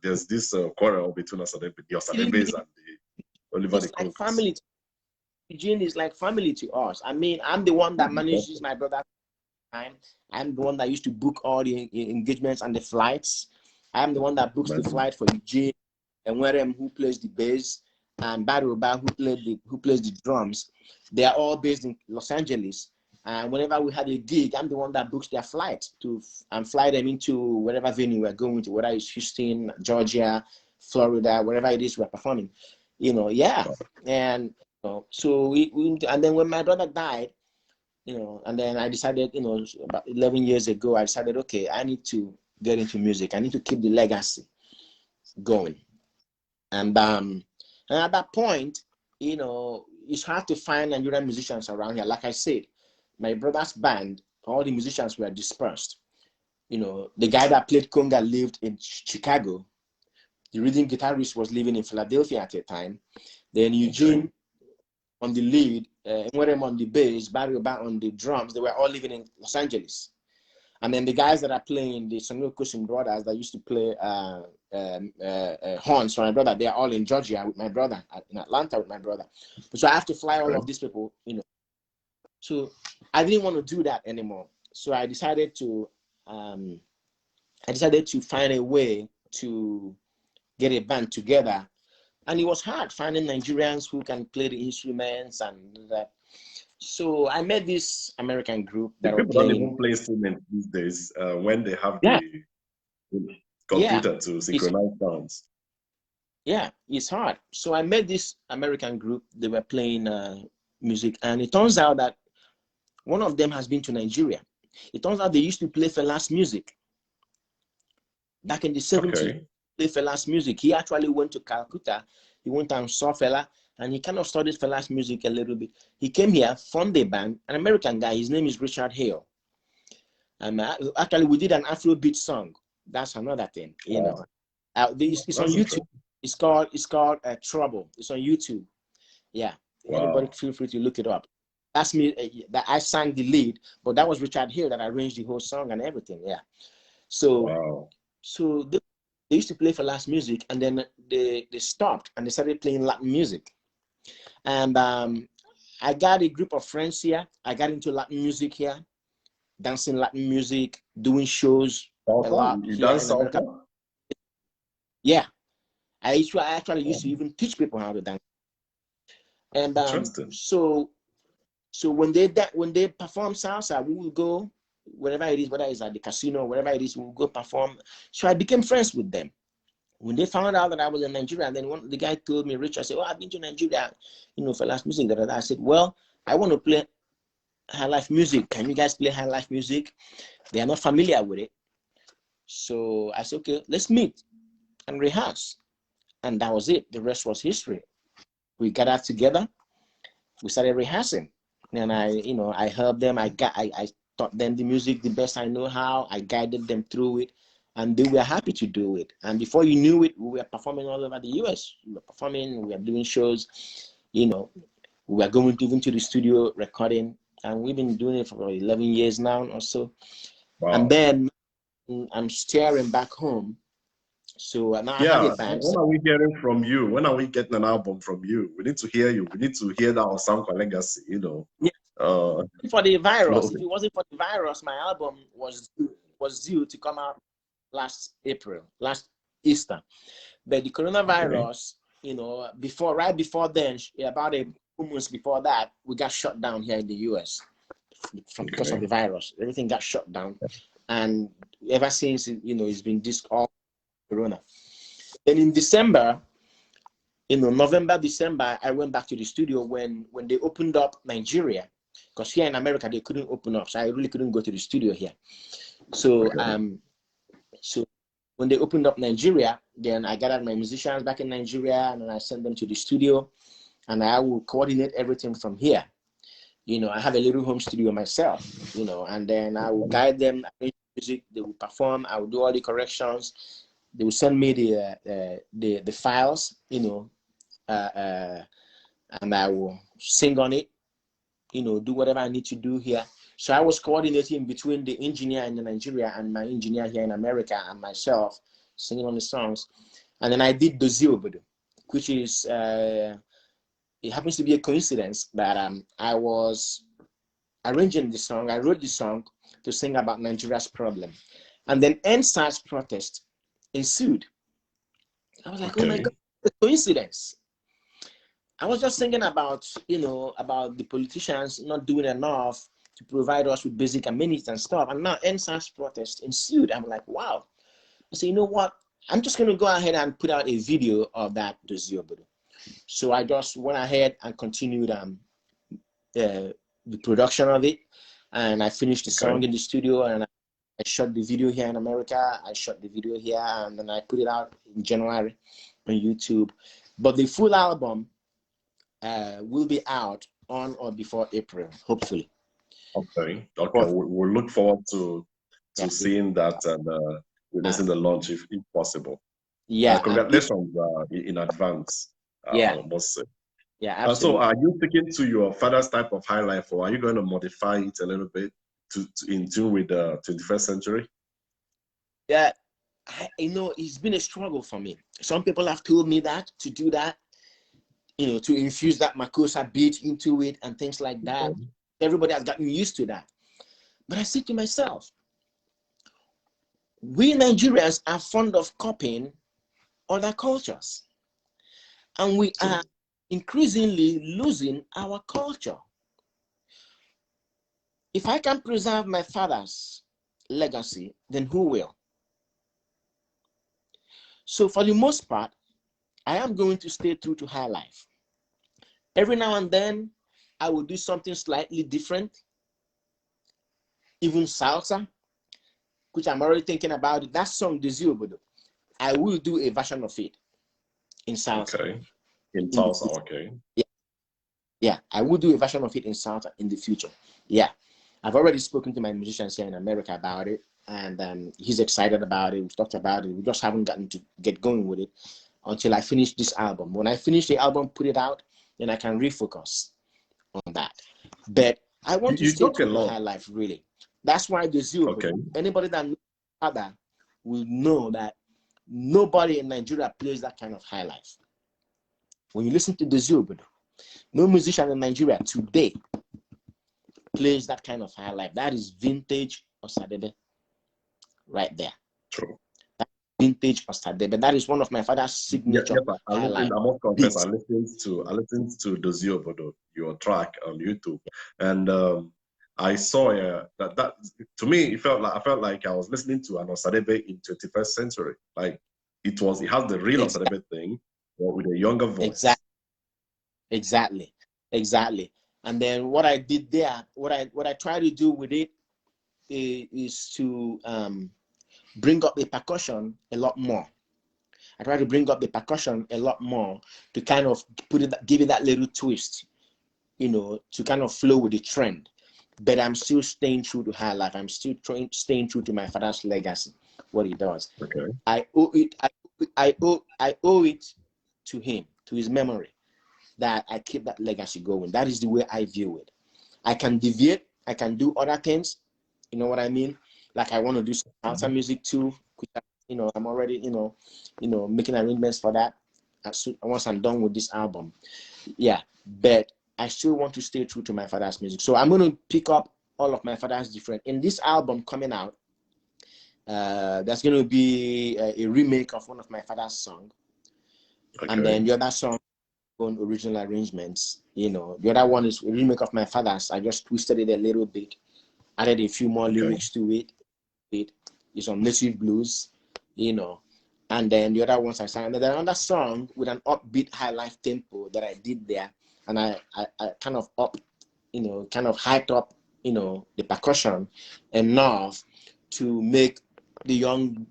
there's this quarrel between the Osadebes and the Oliver the Okwy. Like family. Eugene is like family to us. I mean, I'm the one that manages my brother. I'm the one that used to book all the engagements and the flights. I'm the one that books the flight for Eugene, and Werem, who plays the bass, and Baroba, who plays the drums. They are all based in Los Angeles. And whenever we had a gig, I'm the one that books their flight and fly them into whatever venue we're going to, whether it's Houston, Georgia, Florida, wherever it is we're performing. Yeah. And so and then when my brother died, and then I decided, about 11 years ago, I decided, okay, I need to get into music. I need to keep the legacy going. And at that point, it's hard to find Nigerian musicians around here. Like I said, my brother's band, all the musicians were dispersed. The guy that played conga lived in Chicago. The rhythm guitarist was living in Philadelphia at the time. Then Eugene on the lead, Nwere on the bass, Barry Oba on the drums. They were all living in Los Angeles. And then the guys that are playing, the Samuel Cushing brothers that used to play horns for my brother, they are all in Georgia with my brother, in Atlanta with my brother. So I have to fly all of these people, So I didn't want to do that anymore. So I decided to find a way to get a band together. And it was hard finding Nigerians who can play the instruments and that. So I met this American group that people don't even play instruments these days when they have the computer to synchronize sounds. Yeah, it's hard. So I met this American group. They were playing music, and it turns out that one of them has been to Nigeria. It turns out they used to play Fela's music back in the 70s. Play Fela's music. He actually went to Calcutta. He went and saw Fela, and he kind of studied Fela's music a little bit. He came here, formed a band, an American guy. His name is Richard Hale. And actually, we did an Afrobeat song. That's another thing, It's on YouTube. It's called Trouble. It's on YouTube. Yeah. Anybody feel free to look it up. That's me. That I sang the lead, but that was Richard Hale that arranged the whole song and everything. Yeah. So they used to play Fela's music, and then they stopped and they started playing Latin music. And I got a group of friends here. I got into Latin music here, dancing Latin music, doing shows a lot. You dance salsa? Yeah. I actually used to even teach people how to dance. And so when they perform salsa, we will go wherever it is, whether it's at the casino, wherever it is, we'll go perform. So I became friends with them. When they found out that I was in Nigeria, then the guy told me, Richard, I said, I've been to Nigeria, for last music. I said, well, I want to play Highlife music. Can you guys play Highlife music? They are not familiar with it. So I said, okay, let's meet and rehearse. And that was it. The rest was history. We gathered together. We started rehearsing. And I helped them. I taught them the music the best I know how. I guided them through it. And they were happy to do it. And before you knew it, we were performing all over the US. We were performing, we were doing shows, we were going even to the studio recording. And we've been doing it for 11 years now or so. Wow. And then I'm staring back home. So now I have a band. When are we hearing from you? When are we getting an album from you? We need to hear you. We need to hear that Osamka legacy, Yeah. For the virus. If it wasn't for the virus, my album was due to come out last April, last Easter. But the coronavirus, right before then, about a few months before that, we got shut down here in the US because of the virus. Everything got shut down. And ever since, it's been this all corona. And in December, November, December, I went back to the studio when they opened up Nigeria, because here in America, they couldn't open up. So I really couldn't go to the studio here. So, so when they opened up Nigeria, then I gathered my musicians back in Nigeria and then I sent them to the studio and I will coordinate everything from here. I have a little home studio myself, and then I will guide them, arrange music, they will perform, I will do all the corrections. They will send me the files, and I will sing on it, do whatever I need to do here. So I was coordinating between the engineer in Nigeria and my engineer here in America and myself, singing on the songs. And then I did Dozie Obodo, which is, it happens to be a coincidence that I was arranging the song. I wrote the song to sing about Nigeria's problem. And then NSAS protest ensued. I was like, oh my God, a coincidence. I was just thinking about, about the politicians not doing enough to provide us with basic amenities and stuff. And now NSAS protest ensued. I'm like, wow. I said, you know what? I'm just going to go ahead and put out a video of that Dozie Obodo. So I just went ahead and continued the production of it, and I finished the song in the studio, and I shot the video here in America. I shot the video here, and then I put it out in January on YouTube. But the full album will be out on or before April, hopefully. Okay. We'll look forward to seeing that and witnessing the launch if possible. Yeah. Congratulations in advance. Yeah. Must say. Yeah, absolutely. So are you sticking to your father's type of high life, or are you going to modify it a little bit to in tune with the 21st century? Yeah, it's been a struggle for me. Some people have told me that to do that, to infuse that Makossa beat into it and things like that. Everybody has gotten used to that. But I say to myself, we Nigerians are fond of copying other cultures. And we are increasingly losing our culture. If I can preserve my father's legacy, then who will? So for the most part, I am going to stay true to high life. Every now and then, I will do something slightly different. Even salsa, which I'm already thinking about it. That song, the Zero Bodo, I will do a version of it in salsa. Okay. In salsa, okay. Yeah, I will do a version of it in salsa in the future. Yeah. I've already spoken to my musicians here in America about it, and he's excited about it. We've talked about it. We just haven't gotten to get going with it until I finish this album. When I finish the album, put it out, then I can refocus on that. But I want to stay true to high life, really. That's why the Zero. Okay. Anybody that knows father will know that nobody in Nigeria plays that kind of high life. When you listen to the Zero, no musician in Nigeria today plays that kind of high life. That is vintage Osadebe right there. True. That's vintage Osadebe. That is one of my father's signature high life. I must confess, I listened to the Zio, your track on YouTube, and I saw that to me it felt like I was listening to an Osadebe in 21st century. Like it has the real Osadebe thing, but with a younger voice. Exactly. And then what I did there, what I try to do with it is to bring up the percussion a lot more. I try to bring up the percussion a lot more to kind of give it that little twist, to kind of flow with the trend. But I'm still staying true to high life. I'm still staying true to my father's legacy, what he does. Okay. I owe it to him, to his memory, that I keep that legacy going. That is the way I view it. I can deviate. I can do other things. You know what I mean? Like I want to do salsa music too. I'm already, making arrangements for that. Once I'm done with this album, yeah. But I still want to stay true to my father's music. So I'm going to pick up all of my father's different. In this album coming out, there's going to be a remake of one of my father's songs, and then the other song on original arrangements. The other one is a remake of my father's. I just twisted it a little bit, added a few more lyrics to it. It's on native blues, and then the other ones I sang. And then another song with an upbeat high life tempo that I did there, and I kind of hyped up, the percussion enough to make the young,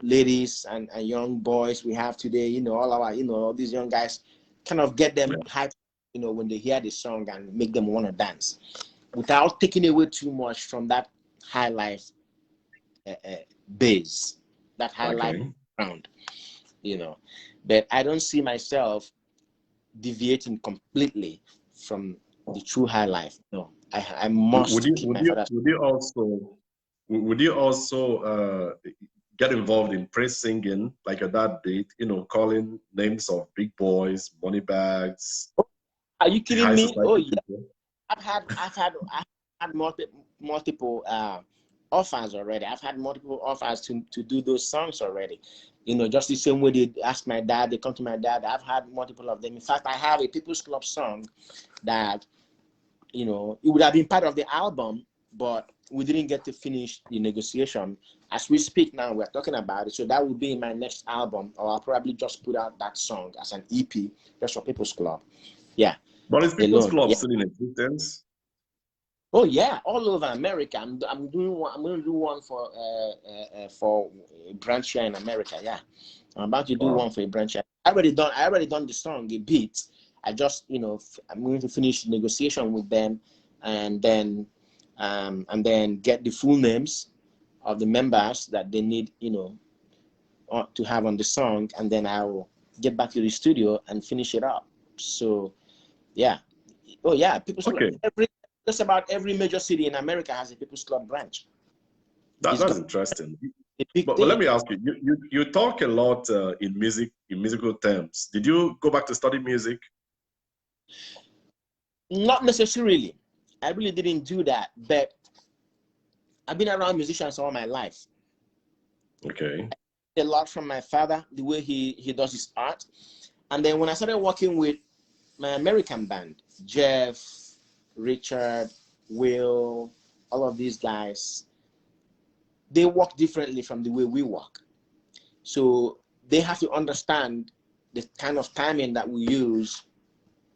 ladies and young boys we have today, all our, all these young guys, kind of get them hyped, when they hear the song and make them want to dance without taking away too much from that high life base, that high life ground, But I don't see myself deviating completely from the true high life. No, I must keep my father's. Would you also get involved in praise singing like your dad did? Calling names of big boys, money bags. Are you kidding me? Oh yeah, I've had multiple offers already. I've had multiple offers to do those songs already. Just the same way they ask my dad, they come to my dad. I've had multiple of them. In fact, I have a People's Club song that, it would have been part of the album, but we didn't get to finish the negotiation. As we speak now, we're talking about it. So that will be in my next album, or I'll probably just put out that song as an EP just for People's Club. Yeah. But is People's Alone. Club Yeah. still in existence? Oh yeah, all over America. I'm doing one. I'm going to do one for a branch here in America. Yeah, I'm about to do one for a branch here. I already done the song, a beat. I just, you know, I'm going to finish the negotiation with them, and then get the full names of the members that they need, you know, to have on the song, and then I will get back to the studio and finish it up. So yeah. Oh yeah, People's Club. Just about every major city in America has a People's Club branch. That's interesting. But Thing. let me ask you, you talk a lot in musical terms. Did you go back to study music? Not necessarily. I really didn't do that, but I've been around musicians all my life. Okay. A lot from my father, the way he does his art. And then when I started working with my American band, Jeff, Richard, Will, all of these guys, they work differently from the way we work. So they have to understand the kind of timing that we use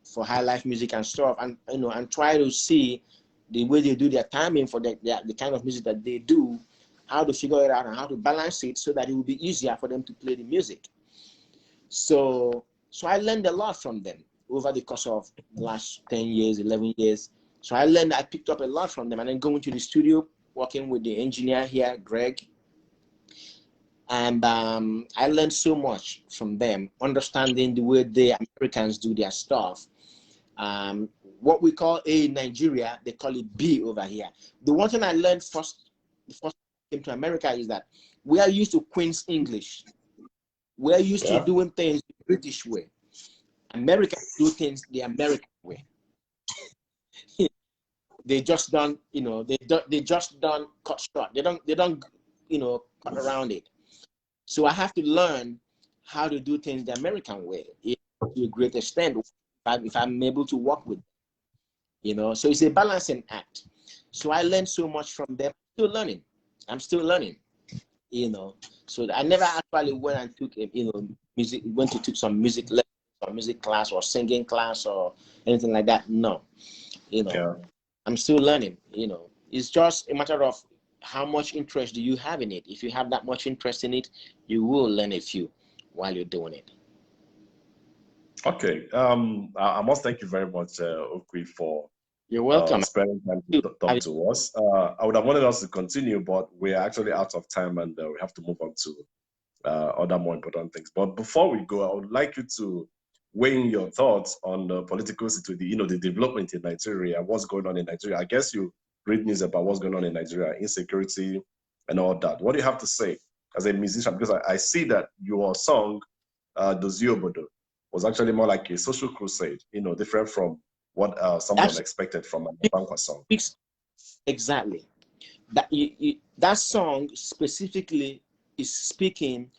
for high life music and stuff, and you know, and try to see the way they do their timing for the kind of music that they do, how to figure it out and how to balance it so that it will be easier for them to play the music. So I learned a lot from them over the course of the last 10 years, 11 years. So I picked up a lot from them, and then going to the studio, working with the engineer here, Greg. And I learned so much from them, understanding the way the Americans do their stuff. What we call A in Nigeria, they call it B over here. The one thing I learned the first time I came to America is that we are used to Queen's English. We are used to doing things the British way. Americans do things the American way. They just don't, you know, they just don't cut short. They don't, you know, cut around it. So I have to learn how to do things the American way to a great extent if I'm able to work with them, you know. So it's a balancing act. So I learned so much from them. I'm still learning, you know. So I never actually went and took, you know, took some music lesson or music class or singing class or anything like that. No, you know. Yeah. I'm still learning, you know. It's just a matter of how much interest do you have in it. If you have that much interest in it, you will learn a few while you're doing it. Okay. I must thank you very much, Okwy, for you're welcome. Spending time to talk to us. I would have wanted us to continue, but we're actually out of time, and we have to move on to other more important things. But before we go, I would like you to weigh in your thoughts on the political situation, you know, the development in Nigeria, what's going on in Nigeria. I guess you read news about what's going on in Nigeria, insecurity and all that. What do you have to say as a musician? Because I see that your song, Dozie Obodo, was actually more like a social crusade, you know, different from what someone expected from a Bankwa song. Exactly. That song specifically is speaking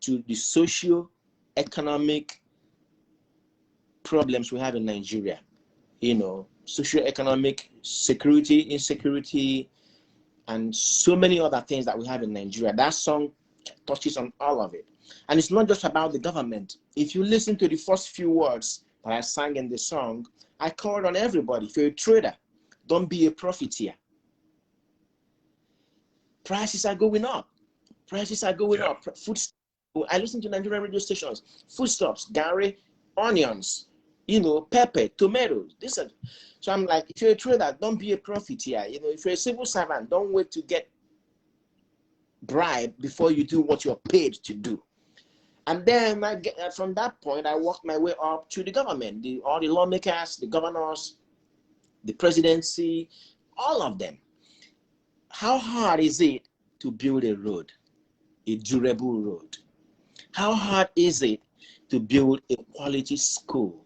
to the socio-economic problems we have in Nigeria. You know, socio-economic security, insecurity, and so many other things that we have in Nigeria. That song touches on all of it. And it's not just about the government. If you listen to the first few words that I sang in the song, I called on everybody. If you're a trader, don't be a profiteer. Prices are going up. Prices are going up. I listen to Nigerian radio stations. Foodstuffs, Gary, onions, you know, pepper, tomatoes. So I'm like, if you're a trader, don't be a profiteer. You know, if you're a civil servant, don't wait to get bribe before you do what you're paid to do. And then from that point, I worked my way up to the government, all the lawmakers, the governors, the presidency, all of them. How hard is it to build a road, a durable road? How hard is it to build a quality school?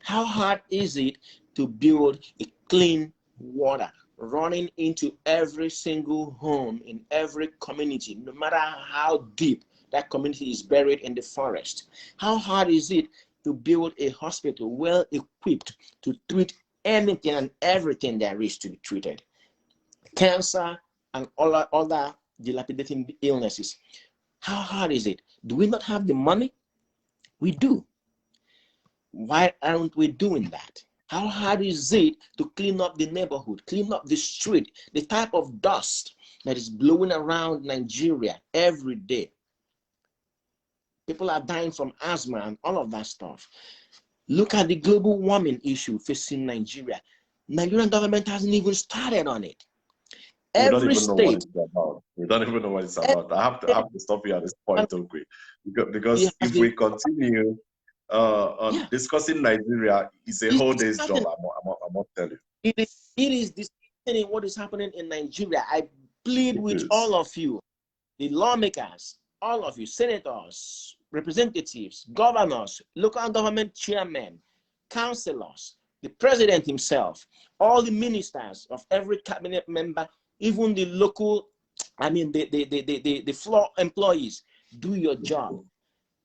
How hard is it to build a clean water running into every single home in every community, no matter how deep that community is buried in the forest? How hard is it to build a hospital well equipped to treat anything and everything there is to be treated? cancer, and all other dilapidating illnesses. How hard is it? Do we not have the money? We do. Why aren't we doing that? How hard is it to clean up the neighborhood, clean up the street, the type of dust that is blowing around Nigeria every day? People are dying from asthma and all of that stuff. Look at the global warming issue facing Nigeria. Nigerian government hasn't even started on it. We don't even know what it's about. We don't even know what it's about. I have to stop you at this point, Okwy, because if we continue on discussing Nigeria, it's a whole day's job. I must tell you. It is disappointing what is happening in Nigeria. I plead with all of you, the lawmakers, all of you, senators, representatives, governors, local government chairmen, councillors, the president himself, all the ministers of every cabinet member, even the local, the floor employees, do your job.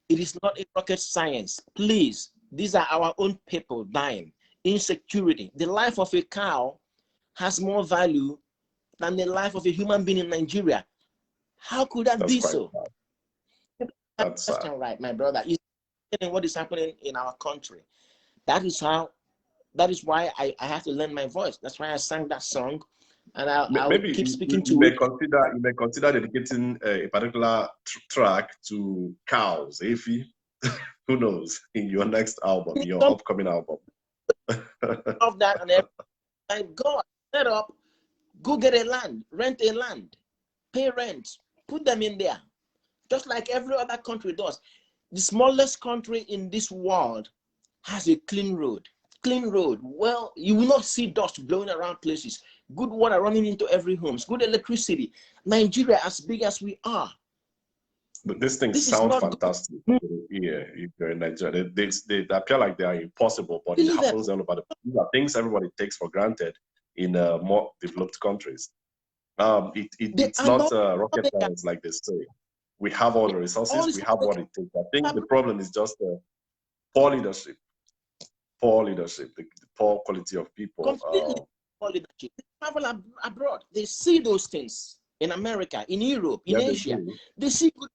It is not a rocket science. Please, these are our own people dying. Insecurity. The life of a cow has more value than the life of a human being in Nigeria. How could that be so? That's not right, my brother. It's what is happening in our country. That is why I have to lend my voice. That's why I sang that song. And I'll keep speaking to it. You may consider dedicating a particular track to cows, Efi. Who knows? In your next album, your upcoming album. Of that and my God, set up, go get a land, rent a land, pay rent, put them in there, just like every other country does. The smallest country in this world has a clean road. Clean road. Well, you will not see dust blowing around places. Good water running into every home. Good electricity. Nigeria, as big as we are. But these things sound fantastic. Yeah, if you're in Nigeria, they appear like they are impossible, but it happens all over the place. These are things everybody takes for granted in more developed countries. It's not rocket science like they say. We have all the resources. We have what it takes. I think the problem is just poor leadership. Poor leadership, the poor quality of people. Completely poor leadership. They travel abroad. They see those things in America, in Europe, in Asia. They see good.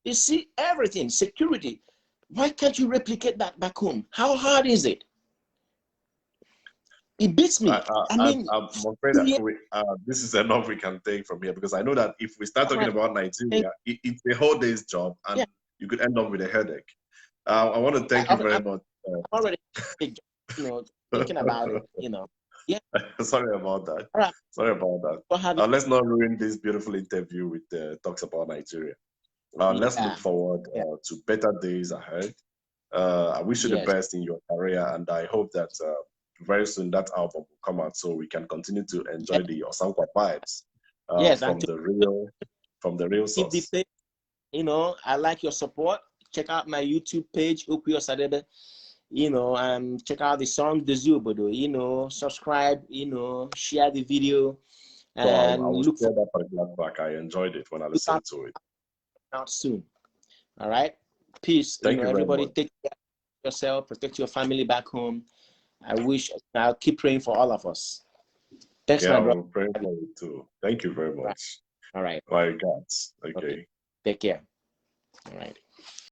They see everything. Security. Why can't you replicate that back home? How hard is it? It beats me. I'm afraid that this is enough we can take from here, because I know that if we start talking about Nigeria, it's a whole day's job, and you could end up with a headache. I want to thank you very much. Already, thinking about it, Yeah. Sorry about that. Right. Sorry about that. Let's not ruin this beautiful interview with talks about Nigeria. Let's look forward to better days ahead. I wish you the best in your career, and I hope that very soon that album will come out so we can continue to enjoy the Osankwa vibes from the real source. I like your support. Check out my YouTube page, Okwy Osadebe. Check out the song The Zubodo, subscribe, share the video. And I will share that particular track. I enjoyed it when I listened to it. Out soon. All right. Peace. Thank you everybody. Take care of yourself, protect your family back home. I'll keep praying for all of us. Thanks, my brother. I'm praying for you too. Thank you very much. All right. My God. Okay. Take care. All right.